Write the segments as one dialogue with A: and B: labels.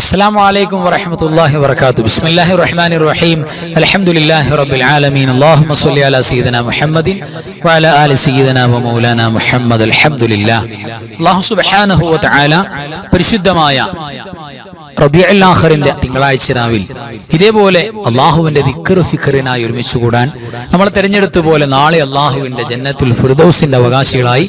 A: السلام عليكم ورحمة الله وبركاته. بسم الله الرحمن الرحيم. الحمد لله رب العالمين. اللهم صل على سيدنا محمد وعلى آل سيدنا ومولانا محمد. الحمد لله. الله سبحانه وتعالى പരിശുദ്ധമായ റബീഉൽ ആഖിറിന്റെ തിങ്കളാഴ്ച രാവിൽ ഇതേപോലെ അള്ളാഹുവിന്റെ ദിക്ർ ഫിക്റിനായി ഒരുമിച്ച് കൂടാൻ നമ്മൾ തെരഞ്ഞെടുത്ത പോലെ നാളെ അള്ളാഹുവിന്റെ ജന്നത്തുൽ ഫിർദൗസിന്റെ അവകാശികളായി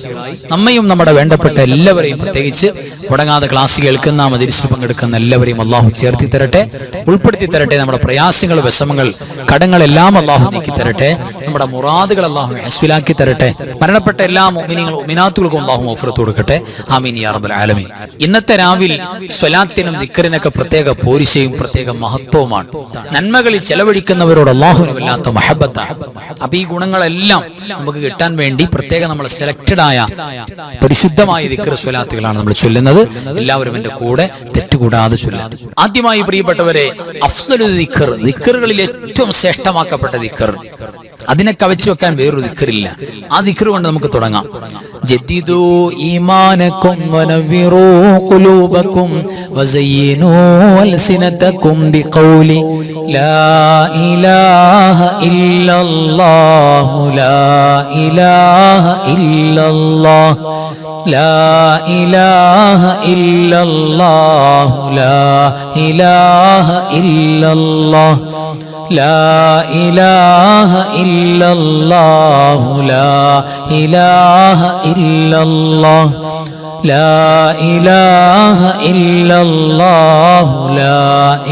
A: നമ്മയും നമ്മുടെ വേണ്ടപ്പെട്ട എല്ലാവരെയും പ്രത്യേകിച്ച് മുടങ്ങാതെ ക്ലാസ് കേൾക്കുന്ന മജ്‌ലിസിൽ പങ്കെടുക്കുന്ന എല്ലാവരെയും അള്ളാഹു ചേർത്തി തരട്ടെ, ഉൾപ്പെടുത്തി തരട്ടെ. നമ്മുടെ പ്രയാസങ്ങൾ, വിഷമങ്ങൾ, കടങ്ങളെല്ലാം അള്ളാഹു നീക്കി തരട്ടെ. നമ്മുടെ മുറാദുകൾ അള്ളാഹു ഹസ്വിലാക്കി തരട്ടെ. മരണപ്പെട്ട എല്ലാ മുഅ്മിനീങ്ങളും മുഅ്മിനാത്തുകൾക്കും അള്ളാഹു മഗ്ഫിറത്ത് കൊടുക്കട്ടെ. ആമീൻ യാ റബ്ബൽ ആലമീൻ. ഇന്നത്തെ രാവിൽ സ്വലാത്തിനും ദിക്റിനൊക്കെ പ്രത്യേക പോരിശയും പ്രത്യേക മഹത്വവുമാണ്. നന്മകളിൽ ചെലവഴിക്കുന്നവരോട് അള്ളാഹുവിന് വല്ലാത്ത മഹബത്താണ്. അപ്പൊ ഈ ഗുണങ്ങളെല്ലാം നമുക്ക് കിട്ടാൻ വേണ്ടി പ്രത്യേകം നമ്മൾ സെലക്റ്റഡ് ആയ പരിശുദ്ധമായ ദിക്ർ സ്വലാത്തുകളാണ് നമ്മൾ ചൊല്ലുന്നത്. എല്ലാവരും എന്റെ കൂടെ തെറ്റുകൂടാതെ ചൊല്ലാം. ആദ്യമായി പ്രിയപ്പെട്ടവരെ, അഫ്ളലു ദിക്ർ, ദിക്റുകളിൽ ഏറ്റവും ശ്രേഷ്ഠമാക്കപ്പെട്ട ദിക്ർ, അതിനെ കവച്ചു വെക്കാൻ വേറൊരു ദിക്റില്ല. ആ ദിക്ർ കൊണ്ട് നമുക്ക് തുടങ്ങാം. ജദ്ദിദു ഈമാനകും വനവ്വിറൂ ഖുലൂബകും വസയ്യിനൂ അൽസിനതകും ബിഖൗലി ലാ ഇലാഹ ഇല്ലല്ലാഹു ലാ ഇലാഹ ഇല്ലല്ലാഹ് ലാ ഇലാഹ ഇല്ലല്ലാഹു ലാ ഇലാഹ ഇല്ലല്ലാഹ് لا إله إلا الله لا إله إلا الله لا إله إلا الله لا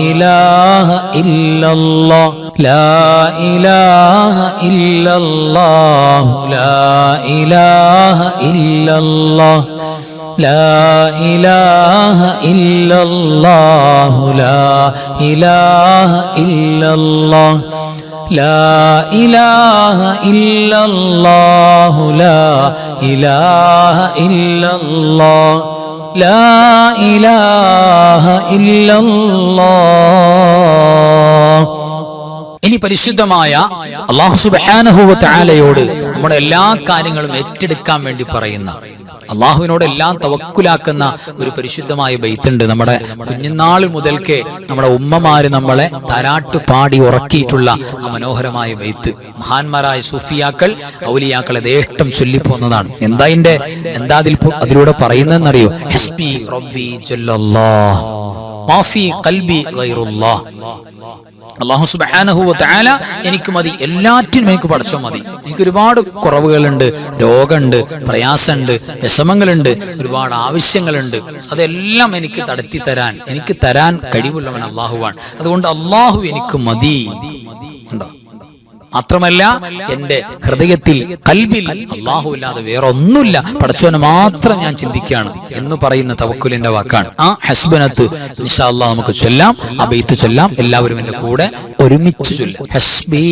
A: إله إلا الله لا إله إلا الله لا إله إلا الله لا إله إلا الله لا إله إلا الله لا إله إلا الله لا إله إلا الله لا إله إلا الله. ഇനി പരിശുദ്ധമായ അല്ലാഹു സുബ്ഹാനഹു വ തആലയോട് നമ്മുടെ എല്ലാ കാര്യങ്ങളും ഏറ്റെടുക്കാൻ വേണ്ടി പറയുന്ന, അള്ളാഹുവിനോട് എല്ലാം തവക്കുലാക്കുന്ന ഒരു പരിശുദ്ധമായ ബൈത്തുണ്ട്. നമ്മുടെ കുഞ്ഞുനാൾ മുതൽക്കേ നമ്മുടെ ഉമ്മമാര് നമ്മളെ താരാട്ട് പാടി ഉറക്കിയിട്ടുള്ള ആ മനോഹരമായ ബൈത്ത് മഹാന്മാരായ സൂഫിയാക്കൾ, ഔലിയാക്കൾ യഥേഷ്ടം ചൊല്ലിപ്പോന്നതാണ്. എന്താ അതിലൂടെ പറയുന്നതെന്നറിയോ? ഹസ്ബി റബ്ബി ജല്ലല്ലാഹ് മാഫി ഖൽബി ഗൈറുല്ലാഹ്. അല്ലാഹു സുബ്ഹാനഹു വ തആല എനിക്ക് മതി, എല്ലാറ്റിനും എനിക്ക് പടച്ചോ മതി. എനിക്ക് ഒരുപാട് കുറവുകളുണ്ട്, രോഗമുണ്ട്, പ്രയാസമുണ്ട്, വിഷമങ്ങളുണ്ട്, ഒരുപാട് ആവശ്യങ്ങളുണ്ട്. അതെല്ലാം എനിക്ക് തടത്തി തരാൻ, എനിക്ക് തരാൻ കഴിവുള്ളവൻ അള്ളാഹുവാണ്. അതുകൊണ്ട് അള്ളാഹു എനിക്ക് മതി. ഉണ്ടോ? മാത്രമല്ല എന്റെ ഹൃദയത്തിൽ, കൽബിൽ അള്ളാഹു ഇല്ലാതെ വേറെ ഒന്നുമില്ല, പടച്ചോനെ മാത്രം ഞാൻ ചിന്തിക്കുകയാണ് എന്ന് പറയുന്ന തവക്കുലിന്റെ വാക്കാണ് ആ ഹസ്ബനത്ത്. ഇൻഷാ അല്ലാഹ് നമുക്ക് ചൊല്ലാം, ആ ബൈത്ത് ചൊല്ലാം. എല്ലാവരും എന്റെ കൂടെ ഒരുമിച്ച് ചൊല്ലാം. ഹസ്ബി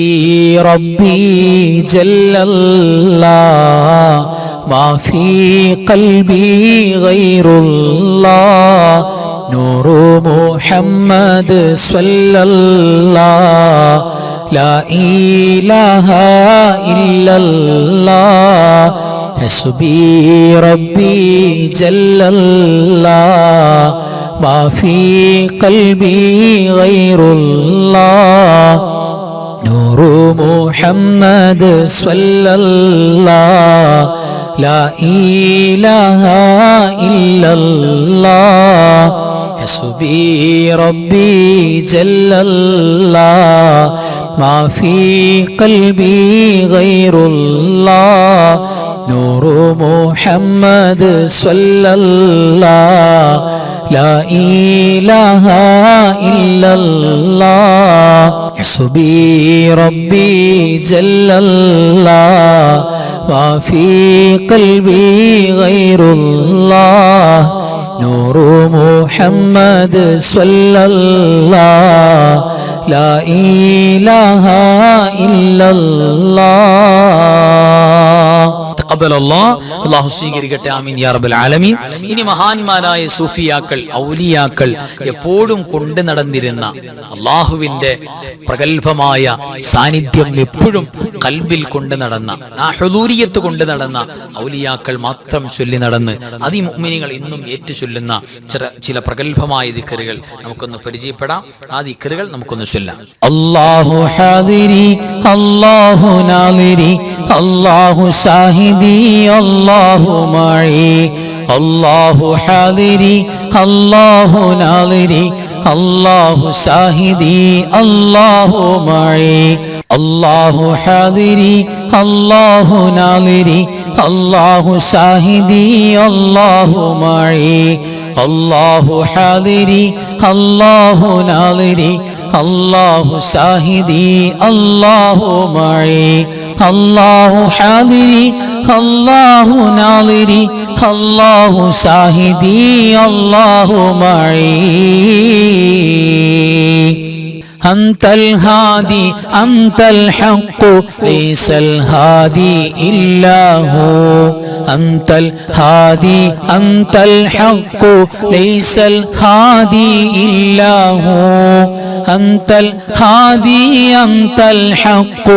A: റബ്ബി ജല്ലല്ലാഹ് മാ ഫീ ഖൽബി ഗൈറുല്ലാഹ് നൂറു മുഹമ്മദ് സ്വല്ലല്ലാഹ് لا إله إلا الله حسبي ربي جل الله ما في قلبي غير الله نور محمد صلى الله لا إله إلا الله حسبي ربي جل الله ما في قلبي غير الله نور محمد صلى الله لا إله إلا الله حسبي ربي جل الله ما في قلبي غير الله نور محمد صلى الله لا إله إلا الله. അല്ലാഹു സ്വീകരിക്കട്ടെ. ആമീൻ യാ റബ്ബൽ ആലമീൻ. ഇനി മഹാന്മാരായ സൂഫിയാക്കൾ, ഔലിയാക്കൾ എപ്പോഴും കൊണ്ടു നടന്നിരുന്ന അള്ളാഹുവിന്റെ പ്രഗൽഭമായ സാന്നിധ്യം എപ്പോഴും കൽബിൽ കൊണ്ടു നടന്ന, ആ ഹുദൂരിയത്ത് കൊണ്ടു നടന്ന ഔലിയാക്കൾ മാത്രം ചൊല്ലി നടന്ന് അതിമുഅ്മിനീങ്ങൾ ഇന്നും ഏറ്റു ചൊല്ലുന്ന ചില പ്രഗൽഭമായ ദിക്റുകൾ നമുക്കൊന്ന് പരിചയപ്പെടാം. ആ ദിക്റുകൾ നമുക്കൊന്ന് ചൊല്ലാം.
B: അല്ലാഹു ഹാദിരി അല്ലാഹു നാദിരി അല്ലാഹു ഷാഹിദി അല്ലാഹു മഈ അല്ലാഹു ഹാദിരി അല്ലാഹു നാദിരി അല്ലാഹു ഷാഹിദി അല്ലാഹു മഈ അല്ലാഹു ഹാദിരി അല്ലാഹു നാദിരി അല്ലാഹു ഷാഹിദി അല്ലാഹു മഈ അല്ലാഹു ഹാദിരി അല്ലാഹു നാദിരി അല്ലാഹു ഷാഹിദി അല്ലാഹു മഈ അല്ലാഹു ഹാദിരി അല്ലാഹു നാദിരി അല്ലാഹു ഷാഹിദി അല്ലാഹു മഈ أنت الهادي أنت الحق ليس الهادي إلا هو أنت الهادي أنت الحق ليس الهادي إلا هو أنت الهادي أنت الحق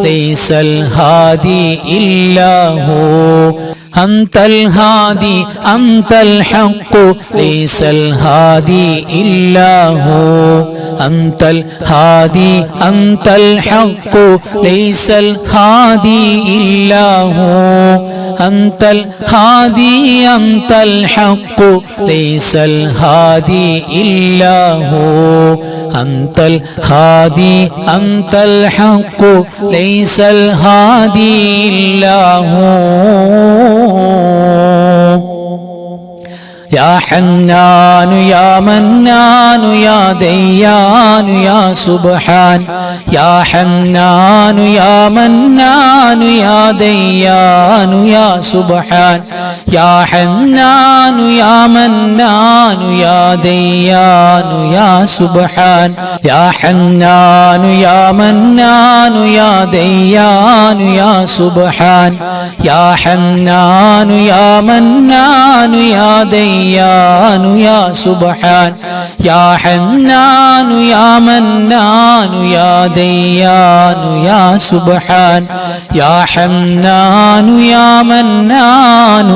B: ليس الهادي إلا هو أنت الهادي أنت الحق ليس الهادي إلا هو أنت الهادي أنت الحق ليس الهادي إلا هو أنت الهادي أنت الحق ليس الهادي إلا هو أنت الهادي أنت الحق ليس الهادي إلا هو يا حنان يا منان يا ديان يا سبحان يا حنان يا منان يا ديان يا سبحان يا حنان يا منان يا ديان يا سبحان يا حنان يا منان يا ديان يا سبحان يا حنان يا منان يا ديان يا سبحان يا حنان يا منان يا ديان يا سبحان يا حنان يا منان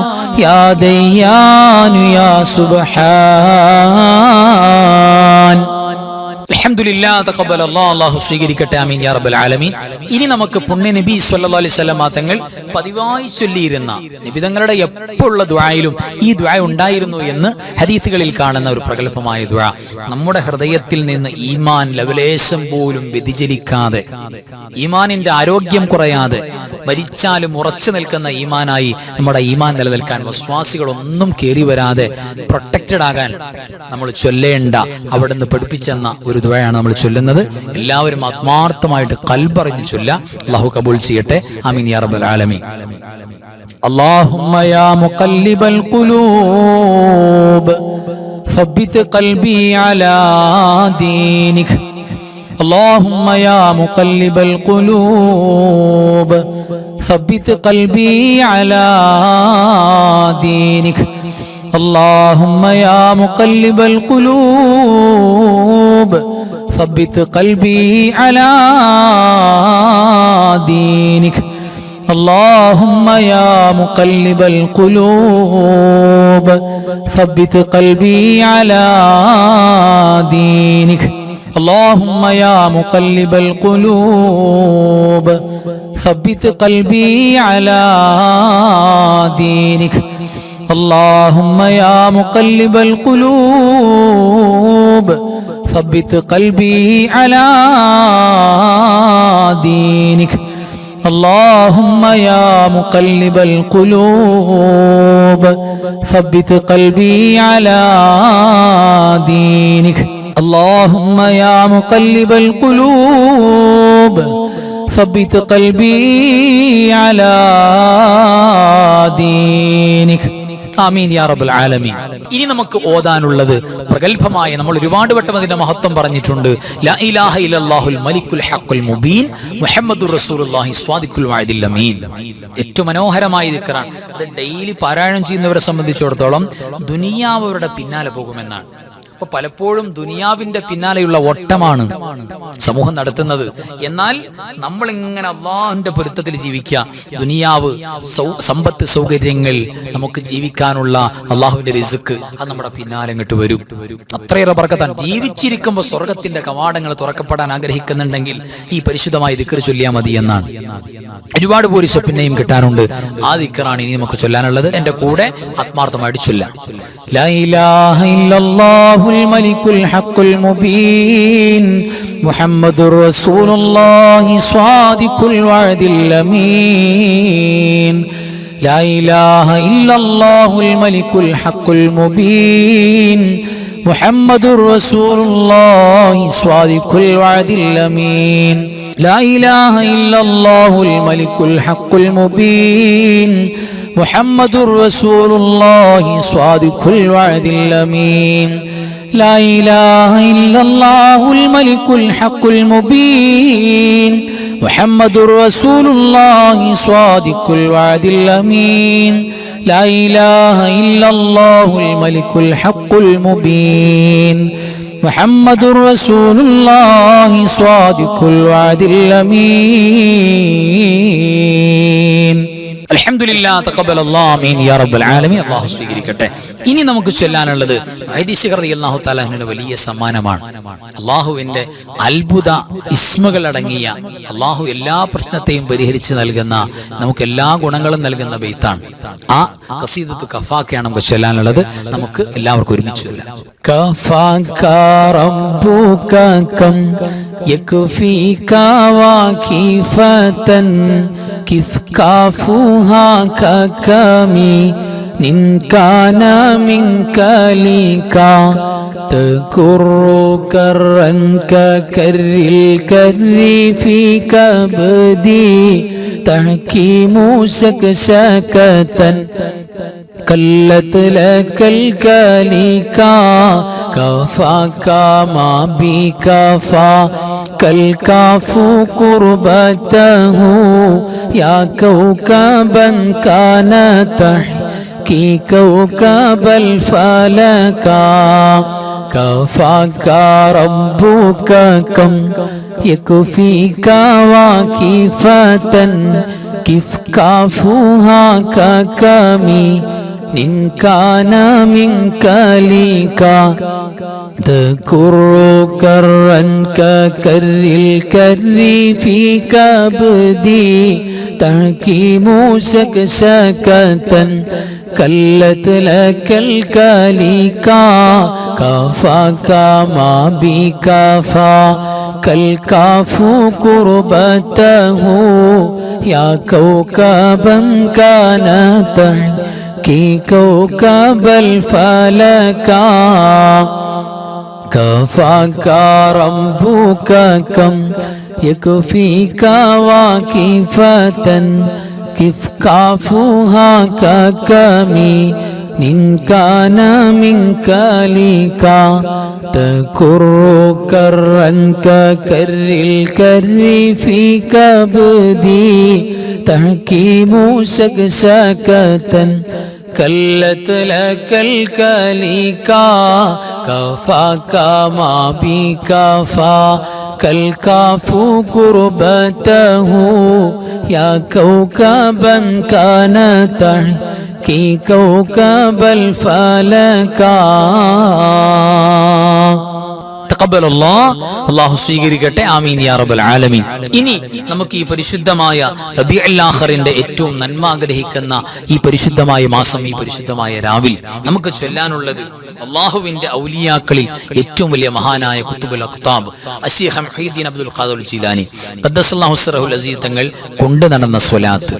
B: يا ديان يا سبحان.
A: അൽഹംദുലില്ലാ തഖബ്ബലല്ലാഹു. അല്ലാഹു സ്വീകരിക്കട്ടെ. ആമീൻ യാ റബ്ബൽ ആലമീൻ. ഇനി നമുക്ക് പുണ്യ നബി സ്വല്ലല്ലാഹു അലൈഹി വസല്ലം തങ്ങൾ പതിവായി ചൊല്ലിയിരുന്ന നബി തങ്ങളുടെ എപ്പോഴുള്ള ദുആയിലും ഈ ദുആ ഉണ്ടായിരുന്നു എന്ന് ഹദീസുകളിൽ കാണുന്ന ഒരു പ്രഗൽഭമായ ദുആ, നമ്മുടെ ഹൃദയത്തിൽ നിന്ന് ഈമാൻ ലവലേശം പോലും വ്യതിചലിക്കാതെ, ഈമാനിന്റെ ആരോഗ്യം കുറയാതെ, മരിച്ചാലും ഉറച്ചു നിൽക്കുന്ന ഈമാനായി നമ്മുടെ ഈമാൻ നിലനിൽക്കാൻ, വസ്വാസികളൊന്നും കേറി വരാതെ പ്രൊട്ടക്റ്റഡ് ആകാൻ നമ്മൾ ചൊല്ലേണ്ട, അവിടുന്ന് പഠിപ്പിച്ചെന്ന ഒരു ദുആയാണ് നമ്മൾ ചൊല്ലുന്നത്. എല്ലാവരും ആത്മാർത്ഥമായിട്ട് ഖൽബറിഞ്ഞ് ചൊല്ലുക. അല്ലാഹു കബൂൽ ചെയ്യട്ടെ. ആമീൻ യാ റബ്ബൽ ആലമീൻ.
B: اللهم يا مقلب القلوب ثبت قلبي على دينك اللهم يا مقلب القلوب ثبت قلبي على دينك اللهم يا مقلب القلوب ثبت قلبي على دينك اللهم يا مقلب القلوب ثبت قلبي على دينك اللهم يا مقلب القلوب ثبت قلبي على دينك اللهم يا مقلب القلوب ثبت قلبي على دينك اللهم يا مقلب القلوب ثبت قلبي على دينك اللهم يا مقلب القلوب ثبت قلبي على دينك
A: ആമീൻ യാ റബ്ബൽ ആലമീൻ. ഇനി നമുക്ക് ഓതാനുള്ളത് പ്രഗൽഭമായ, നമ്മൾ ഒരുപാട് വട്ടം അതിന്റെ മഹത്വം പറഞ്ഞിട്ടുണ്ട്, ലാ ഇലാഹ ഇല്ലല്ലാഹുൽ മലിക്കുൽ ഹഖുൽ മുബീൻ മുഹമ്മദുർ റസൂലുള്ളാഹി സ്വാദിഖുൽ വഅദിൽ അമീൻ. ഏറ്റവും മനോഹരമായ ദിക്റാണ്. അത് ഡെയിലി പാരായണം ചെയ്യുന്നവരെ സംബന്ധിച്ചിടത്തോളം ദുനിയാവ് അവരുടെ പിന്നാലെ പോകുമെന്നാണ്. അപ്പൊ പലപ്പോഴും ദുനിയാവിന്റെ പിന്നാലെയുള്ള ഓട്ടമാണ് സമൂഹം നടത്തുന്നത്. എന്നാൽ നമ്മളിങ്ങനെ അള്ളാഹുവിന്റെ പൊരുത്തത്തിൽ ജീവിക്കുക. ദുനിയാവ്, സമ്പത്ത്, സൗകര്യങ്ങൾ, നമുക്ക് ജീവിക്കാനുള്ള അള്ളാഹുവിന്റെ റിസ്ക്, അത് നമ്മുടെ പിന്നാലെ ഇങ്ങോട്ട് വരും. അത്രയേറെ ബർക്കത്താണ്. ജീവിച്ചിരിക്കുമ്പോൾ സ്വർഗത്തിന്റെ കവാടങ്ങൾ തുറക്കപ്പെടാൻ ആഗ്രഹിക്കുന്നുണ്ടെങ്കിൽ ഈ പരിശുദ്ധമായ ദിക്ർ ചൊല്ലിയാൽ മതി എന്നാണ്. ഒരുപാട് പോലീസ് പിന്നെയും കിട്ടാനുണ്ട്. ആ ദിക്റാണ് ഇനി നമുക്ക് ചൊല്ലാനുള്ളത്. എന്റെ കൂടെ ആത്മാർത്ഥമായിട്ട് ചൊല്ലാം.
B: ലാ ഇലാഹ ഇല്ലല്ലാഹുൽ മലിക്കുൽ ഹഖുൽ മുബീൻ മുഹമ്മദുർ റസൂലുള്ളാഹി സ്വാദിഖുൽ വഅദിൽ അമീൻ. ലാ ഇലാഹ ഇല്ലല്ലാഹുൽ മലിക്കുൽ ഹഖുൽ മുബീൻ മുഹമ്മദുർ റസൂലുള്ളാഹി സ്വാദിഖുൽ വഅദിൽ അമീൻ. لا إله إلا الله الملك الحق المبين محمد رسول الله صادق الوعد الأمين. لا إله إلا الله الملك الحق المبين محمد رسول الله صادق الوعد الأمين. لا إله إلا الله الملك الحق المبين محمد رسول الله صادق الوعد الأمين.
A: അൽഹംദുലില്ലാ തഖബ്ബലല്ലാഹു ആമീൻ യാ റബ്ബൽ ആലമീൻ. അല്ലാഹു സ്വീകരിക്കട്ടെ. ഇനി നമുക്ക് ചൊല്ലാനുള്ളത് ഹദീസ് റളിയല്ലാഹു തആല അൻഹുവിന്റെ വലിയ സമ്മാനമാണ്. അല്ലാഹുവിന്റെ അത്ഭുത ഇസ്മുകൾ അടങ്ങിയ, അല്ലാഹു എല്ലാ പ്രശ്നത്തെയും പരിഹരിച്ച് നൽകുന്ന, നമുക്ക് എല്ലാ ഗുണങ്ങളും നൽകുന്ന ബൈത്താണ്. ആ ഖസീദത്തു കഫാക്കയാണ് നമുക്ക് ചൊല്ലാനുള്ളത്. നമുക്ക് എല്ലാവർക്കും ഒരുമിച്ച് ചൊല്ലാം.
B: കഫാക റബ്ബുക കം യക്ഫീക വാകിഫതൻ കിഫ് കാഫുഹാ കകമി നിൻ കാന മിൻകലിക തകുറു കറൻ കകരിൽ കരി ഫീ കബദി തഹകീമു ശകശകതൻ قلت لك الكليكا كفاكا ما بكفا كالكاف قربته يا كوكبا كان تحكي كوكب الفلكا كفاكا ربك كم يكفيك واكفة كيف كافوها ككمي إن كان منك ليكا تكر كرا ككر الكر في كبدي تحكيم شكشكة كلت لك الكليكا كفاك ما بكفا كالكاف قربته يا كوكبا كان تحكي كوكب الفلكا كفاك ربك كم يكفيك واكفة كيف كافوها ككمي إن كان منك ليكا تكر كرا ككر الكر في كبدي تحكيم شكشكة كلت لك الكليكا كفاك ما بكفا كالكاف قربته يا كوكبا كان تحكي كوكب الفلكا
A: അല്ലാഹു സ്വീകരിക്കട്ടെ. ആമീൻ യാ റബ്ബൽ ആലമീൻ. ഇനി നമുക്ക് ഈ പരിശുദ്ധമായ റബീഉൽ ആഖിറിന്റെ ഏറ്റവും നന്മ ആഗ്രഹിക്കുന്ന ഈ പരിശുദ്ധമായ മാസം, ഈ പരിശുദ്ധമായ രാവിൽ നമുക്ക് ചൊല്ലാനുള്ളത് അള്ളാഹുവിന്റെ ഔലിയാക്കളിൽ ഏറ്റവും വലിയ മഹാനായ ഖുതുബുൽ അഖ്താബ് അശീഖ് മുഹീദ്ദീൻ അബ്ദുൽ ഖാദിർ ജീലാനി ഖദ്ദസല്ലാഹു സിറഹുൽ അസീസ് തങ്ങൾ കൊണ്ടു നടന്ന സ്വലാത്ത്,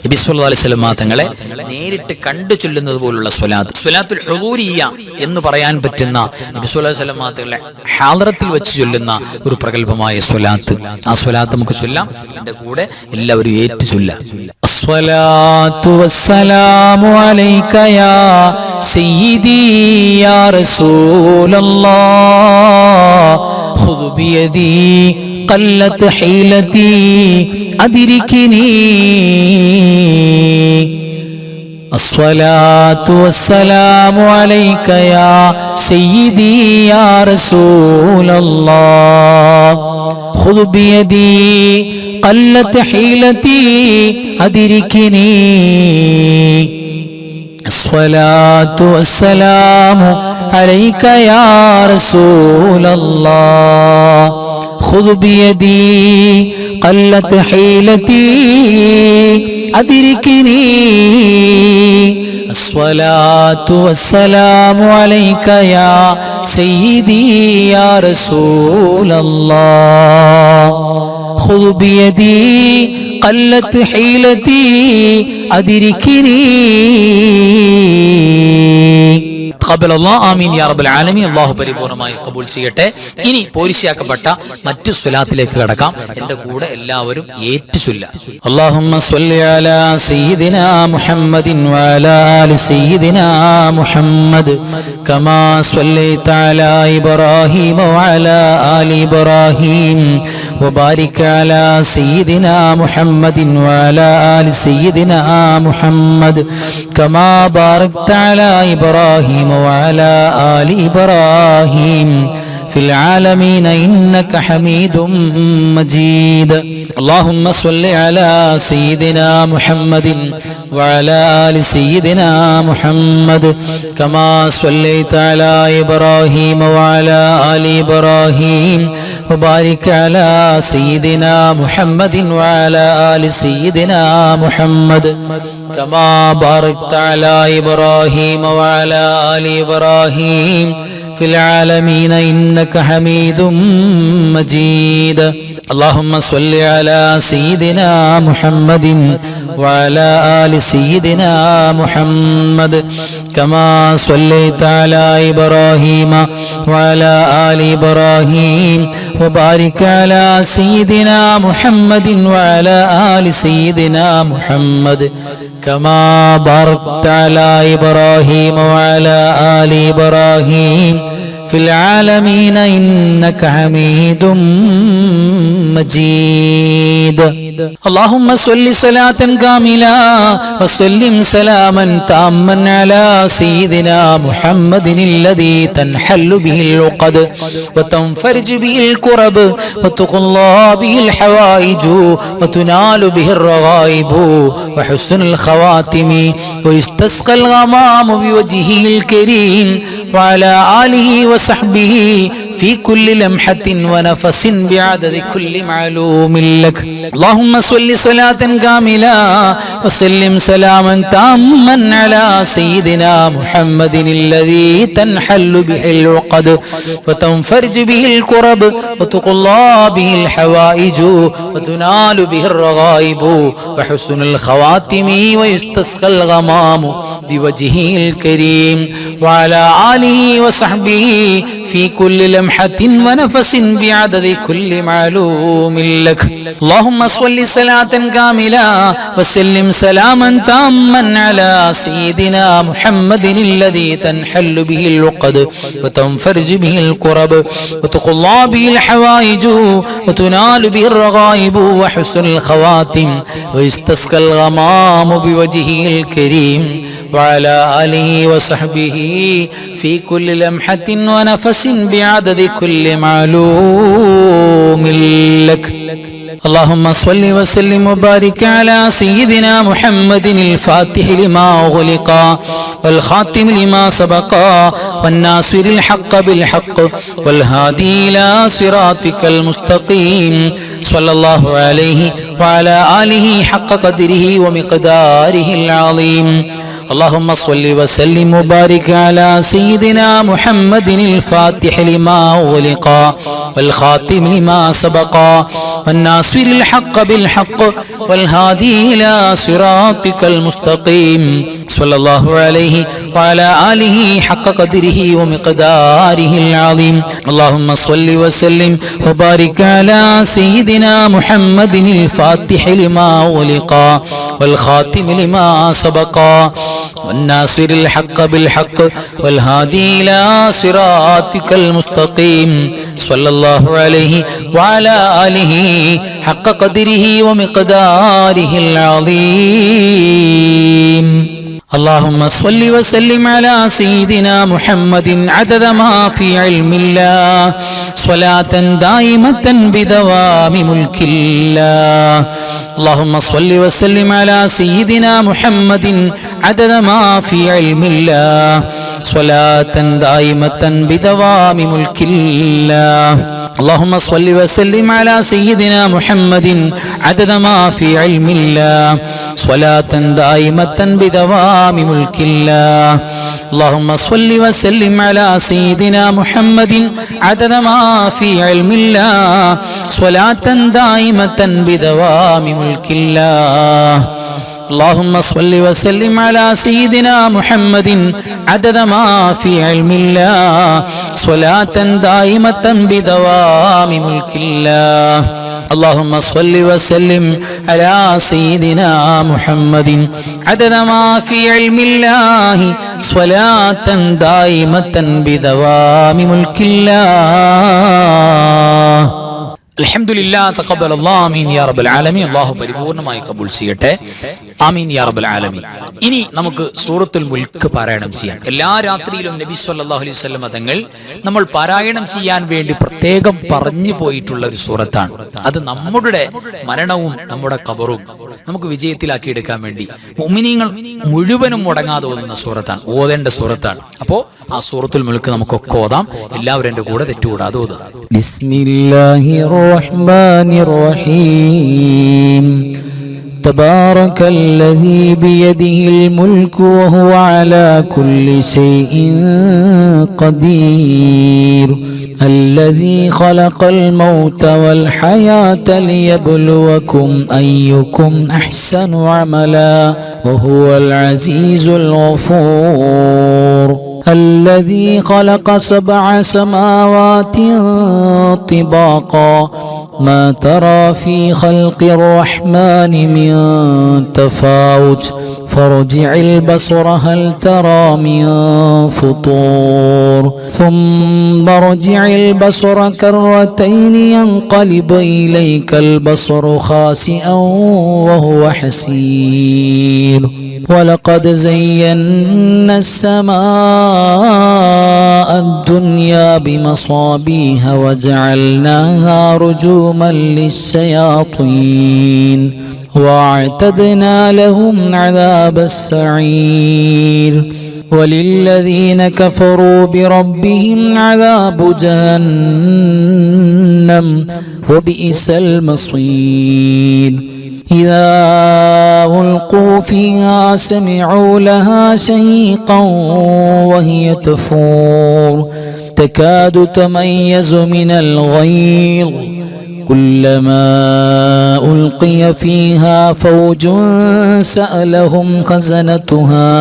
A: നബി സല്ലല്ലാഹു അലൈഹി വസല്ലം തങ്ങളെ നേരിട്ട് കണ്ടു ചൊല്ലുന്നത് പോലുള്ള സ്വലാത്ത്, സ്വലാത്തുൽ ഹുദൂരിയ്യ എന്ന് പറയാൻ പറ്റുന്ന നബി സല്ലല്ലാഹു അലൈഹി വസല്ലം തങ്ങളെ ഹാളറത്തിൽ വെച്ച് ചൊല്ലുന്ന ഒരു പ്രഗൽഭമായ സ്വലാത്ത്. ആ സ്വലാത്ത് നമുക്ക് ചൊല്ലാം. എന്റെ കൂടെ എല്ലാവരും ഏറ്റു ചൊല്ലാം.
B: അസ്സലാത്തു വസ്സലാമു അലൈക യാ സയ്യിദി യാ റസൂലല്ലാഹ് ഖുദ് ബിയദി ഖല്ലത് ഹീലതി അദ്രികിനി. الصلاة والسلام عليك يا سيدي يا رسول الله خذ بيدي قلت حيلتي أدركني. الصلاة والسلام عليك يا رسول الله خذ بيدي قلت حيلتي أدركني. الصلاة والسلام عليك يا سيدي يا رسول الله خذ بيدي قلت حيلتي أدركني.
A: ആമീൻ യാ റബ്ബൽ ആലമീൻ. അല്ലാഹു പരിപൂർണമായി ഖബൂൽ ചെയ്യട്ടെ. ഇനി പോരിശയാക്കപ്പെട്ട മറ്റു സ്വലാത്തിലേക്ക് കടക്കാം. എന്റെ കൂടെ എല്ലാവരും ഏറ്റു ചൊല്ലാം.
B: اللهم صل على سيدنا محمد وعلى آل سيدنا محمد كما صليت على إبراهيم وعلى آل إبراهيم وبارك على سيدنا محمد وعلى آل سيدنا محمد كما باركت على إبراهيم وعلى آل إبراهيم في العالمين إنك حميد مجيد. اللهم صل على سيدنا محمد وعلى آل سيدنا محمد كما صليت على إبراهيم وعلى آل إبراهيم وبارك على سيدنا محمد وعلى آل سيدنا محمد كما باركت على إبراهيم وعلى آل إبراهيم في العالمين إنك حميد مجيد. اللهم صل على سيدنا محمد وعلى آل سيدنا محمد كما صليت على إبراهيم وعلى آل إبراهيم وبارك على سيدنا محمد وعلى آل سيدنا محمد كما باركت على إبراهيم وعلى آل إبراهيم في العالمين إنك حميد مجيد. اللهم صل صلاة كاملة وسلم سلاما تاما على سيدنا محمد الذي تنحل به العقد وتنفرج به الكرب وتقضى به الحوائج وتنال به الرغائب وحسن الخواتم ويستسقى الغمام بوجهه الكريم وعلى آله وصحبه في كل لمحة ونفس بعدد كل معلوم لك. اللهم صل صلاة كاملة وسلم سلاما تاما على سيدنا محمد الذي تنحل به العقد وتنفرج به الكرب وتقضى به الحوائج وتنال به الرغائب وحسن الخواتم ويستسقى الغمام بوجهه الكريم وعلى آله وصحبه في كل لمحة ونفس بعدد كل معلوم لك. اللهم صل صلاة كاملة وسلم سلاما تاما على سيدنا محمد الذي تنحل به العقد وتنفرج به الكرب وتقضى به الحوائج وتنال به الرغائب وحسن الخواتم ويستسقى الغمام بوجهه الكريم وعلى آله وصحبه في كل لمحة ونفس بعدد كل معلوم لك. اللهم صل وسلم وبارك على سيدنا محمد الفاتح لما أغلق والخاتم لما سبق والناصر الحق بالحق والهادي إلى صراطك المستقيم صلى الله عليه وعلى آله حق قدره ومقداره العظيم. اللهم صل وسلم وبارك على سيدنا محمد الفاتح لما أغلق والخاتم لما سبق والناصر الحق بالحق والهادي إلى صراطك المستقيم صلى الله عليه وعلى آله حق قدره ومقداره العظيم. اللهم صل وسلم وبارك على سيدنا محمد الفاتح لما أغلق والخاتم لما سبق والناصر الحق بالحق والهادي إلى صراطك المستقيم صلى الله عليه وعلى آله حق قدره ومقداره العظيم. اللهم صل وسلم على سيدنا محمد عدد ما في علم الله صلاة دائمة بدوام ملك الله. اللهم صل وسلم على سيدنا محمد عدد ما في علم الله صلاة دائمة بدوام ملك الله. اللهم صل وسلم على سيدنا محمد عدد ما في علم الله صلاة دائمة بدوام ملك الله. اللهم صل وسلم على سيدنا محمد عدد ما في علم الله صلاة دائمة بدوام ملك الله. اللهم صل وسلم على سيدنا محمد عدد ما في علم الله صلاة دائمة بدوام ملك الله. اللهم صل وسلم على سيدنا محمد عدد ما في علم الله صلاة دائمة بدوام ملك الله.
A: അൽഹംദുലില്ലാഹ് തഖബ്ബലല്ലാഹു ആമീൻ യാ റബ്ബൽ ആലമീൻ. അല്ലാഹു പരിപൂർണമായി കബൂൽ ചെയ്യട്ടെ. ആമീൻ യാ റബ്ബൽ ആലമീൻ. ഇനി നമുക്ക് സൂറത്തുൽ മുൽക്ക് പാരായണം ചെയ്യാം. എല്ലാ രാത്രിയിലും നബി സല്ലല്ലാഹു അലൈഹി വസല്ലം തങ്ങൾ നമ്മൾ പാരായണം ചെയ്യാൻ വേണ്ടി പ്രത്യേകം പറഞ്ഞു പോയിട്ടുള്ള ഒരു സൂറത്താണ്. അത് നമ്മുടെ മരണവും നമ്മുടെ ഖബറും നമുക്ക് വിജയത്തിലാക്കി എടുക്കാൻ വേണ്ടി മുഅ്മിനീങ്ങൾ മുഴുവനും മുടങ്ങാതെ ഓതുന്ന സൂറത്താണ്, ഓതേണ്ട സൂറത്താണ്. അപ്പോൾ ആ സൂറത്തുൽ മുൽക്ക് നമുക്കൊക്കെ ഓതാം. എല്ലാവരും എൻ്റെ കൂടെ തെറ്റുകൂടാതെ ഓതുക.
B: ബിസ്മില്ലാഹിർ റഹ്മാനിർ റഹീം. تبارك الذي بيده الملك وهو على كل شيء قدير الذي خلق الموت والحياة ليبلوكم أيكم أحسن عملا وهو العزيز الغفور الذي خلق 7 سماوات طباقا ما ترى في خلق الرحمن من تفاوت فارجع البصر هل ترى من فطور ثم ارجع البصر كرتين ينقلب إليك البصر خاسئا وهو حسير ولقد زينا السماء الدنيا بمصابيح وجعلناها رجوما للشياطين واعتدنا لهم عذاب السعير وللذين كفروا بربهم عذاب جهنم وبئس المصير إذا ألقوا فيها سمعوا لها شهيقا وهي تفور تكاد تميز من الغيظ كلما ألقي فيها فوج سألهم خزنتها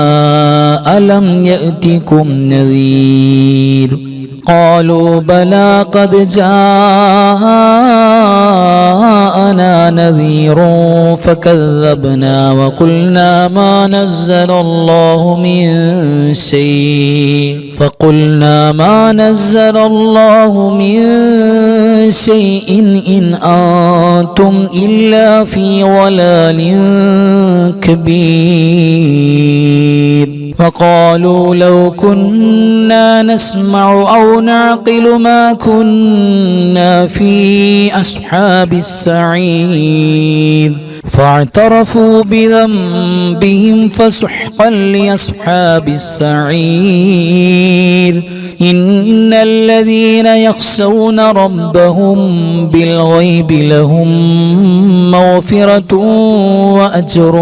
B: ألم يأتكم نذير قالوا بلى قد جاءنا نذير فكذبنا وقلنا ما نزل الله من شيء إن أنتم إلا في ضلال كبير وقالوا لو كنا نسمع أو نعقل ما كنا في أصحاب السعير فاعترفوا بذنبهم فسحقا لأصحاب السعير إن الذين يخشون ربهم بالغيب لهم مغفرة وأجر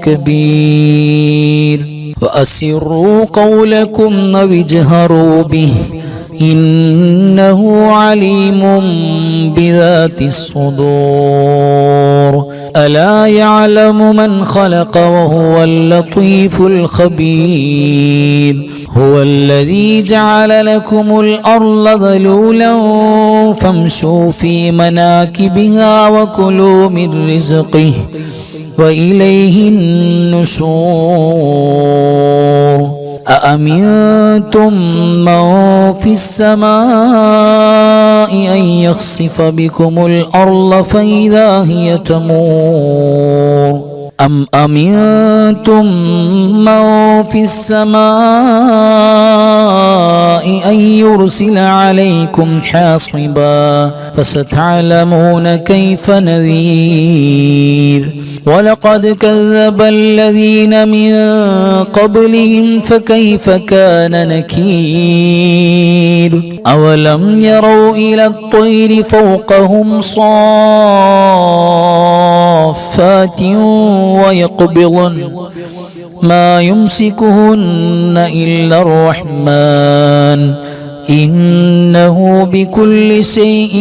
B: كبير وأسروا قولكم أو اجهروا به إنه عليم بذات الصدور ألا يعلم من خلق وهو اللطيف الخبير هو الذي جعل لكم الأرض ذلولا فامشوا في مناكبها وكلوا من رزقه وإليه النشور أأمنتم من في السماء أن يخسف بكم الأرض فإذا هي تمور أم أمنتم من في السماء أن يرسل عليكم حاصبا فستعلمون كيف نذير ولقد كذب الذين من قبلهم فكيف كان نكير أولم يروا إلى الطير فوقهم صافات ويقبضن ما يمسكهن إلا الرحمن إنه بكل شيء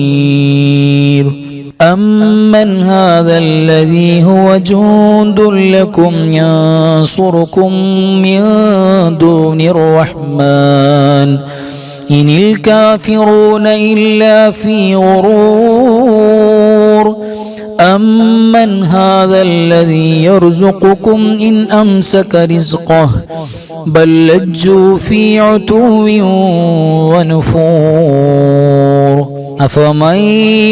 B: بصير أمن هذا الذي هو جند لكم ينصركم من دون الرحمن إن الكافرون إلا في غرور أمن هذا الذي يرزقكم إن أمسك رزقه بل لجوا في عتو ونفور أفمن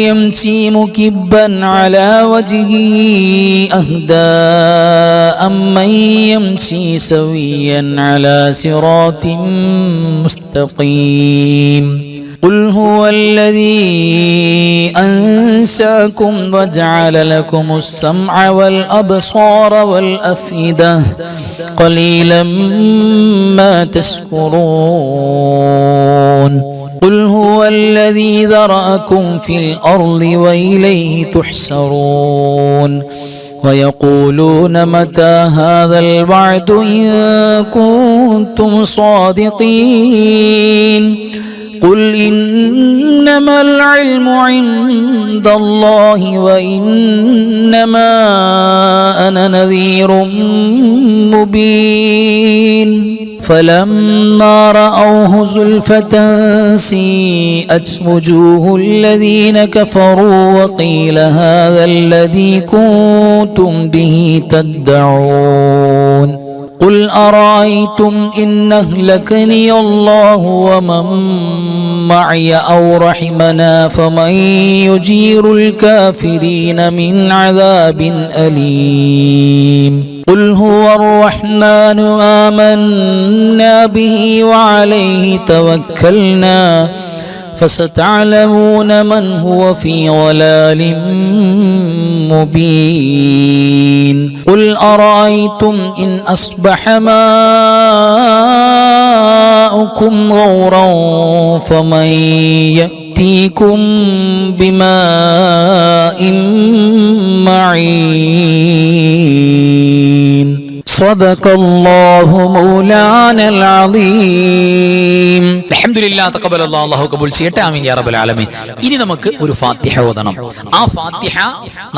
B: يمشي مكبا على وجهه أهدى أمن يمشي سويا على صراط مستقيم قل هو الذي أنشأكم وجعل لكم السمع والأبصار والأفئدة قليلا ما تشكرون قل هو الذي ذرأكم في الأرض وإليه تحشرون ويقولون متى هذا الوعد إن كنتم صادقين قل إنما العلم عند الله وإنما أنا نذير مبين فلما رأوه زلفة سيئت وجوه الذين كفروا وقيل هذا الذي كنتم به تدعون قل أرأيتم إن أهلكني الله ومن معي أو رحمنا فمن يجير الكافرين من عذاب أليم قل هو الرحمن آمنا به وعليه توكلنا فستعلمون من هو في ضلال مبين قل أرأيتم إن أصبح ماؤكم غورا فمن يأتيكم بماء معين صدق الله مولانا العظيم
A: അൽഹംദുലില്ലാ തഖബ്ബലല്ലാഹു അല്ലാഹു കബൂൽ ചെയ്യട്ടെ ആമീൻ യാ റബ്ബൽ ആലമീൻ. ഇനി നമുക്ക് ഒരു ഫാത്തിഹ ഓതണം. ആ ഫാത്തിഹ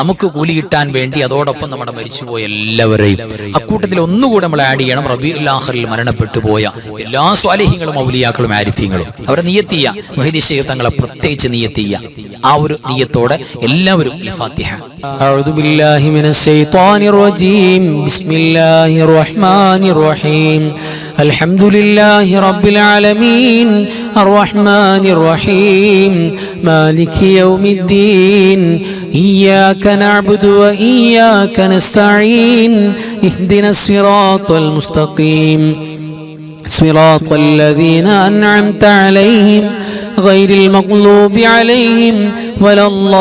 A: നമുക്ക് കൂലി കിട്ടാൻ വേണ്ടി അതോടൊപ്പം നമ്മുടെ മരിച്ചുപോയ എല്ലാവരെയും അക്കൂട്ടത്തിൽ ഒന്നുകൂടെ നമ്മൾ ആഡ് ചെയ്യണം. റബീഉൽ ആഖിറിൽ മരണപ്പെട്ടു പോയ എല്ലാ സ്വാലിഹീങ്ങളും ഔലിയാക്കളും ആരിഫീങ്ങളും അവരെ നിയ്യത്ത് ചെയ്യുക. മുഹീദി ശൈഖ് തങ്ങളെ പ്രത്യേകിച്ച് നിയ്യത്ത് ചെയ്യുക. ആ ഒരു നിയ്യത്തോടെ എല്ലാവരും ഫാത്തിഹ.
B: أعوذ بالله من الشيطان الرجيم بسم الله الرحمن الرحيم الحمد لله رب العالمين الرحمن الرحيم مالك يوم الدين إياك نعبد وإياك نستعين اهدنا الصراط المستقيم صراط الذين أنعمت عليهم غير المغضوب عليهم ولا الضالين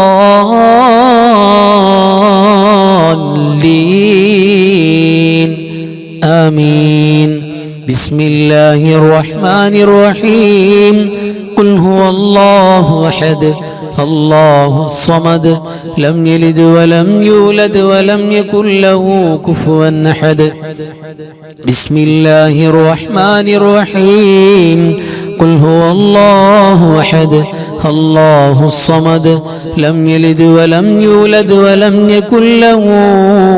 B: آمين. بسم الله الرحمن الرحيم. قل هو الله أحد الله الصمد لم يلد ولم يولد ولم يكن له كفوا أحد. بسم الله الرحمن الرحيم. قل هو الله أحد الله الصمد لم يلد ولم يولد ولم يكن له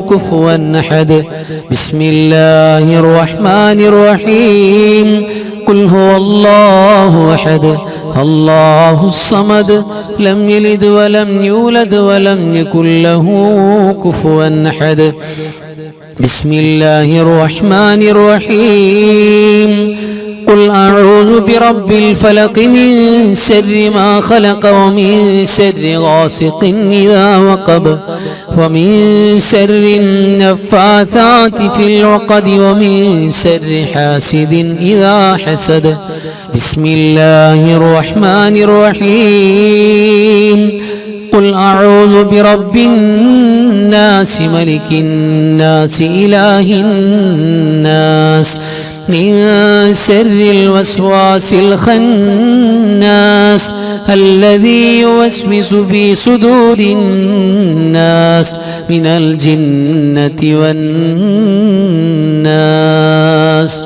B: كفوا أحد. بسم الله الرحمن الرحيم. قل هو الله أحد الله الصمد لم يلد ولم يولد ولم يكن له كفوا أحد. بسم الله الرحمن الرحيم. قل أعوذ برب الفلق من شر ما خلق ومن شر غاسق إذا وقب ومن شر النفاثات في العقد ومن شر حاسد إذا حسد. بسم الله الرحمن الرحيم. قل أعوذ برب الناس ملك الناس إله الناس من شر الوسواس الخناس الذي يوسوس في صدور الناس من الجنة والناس.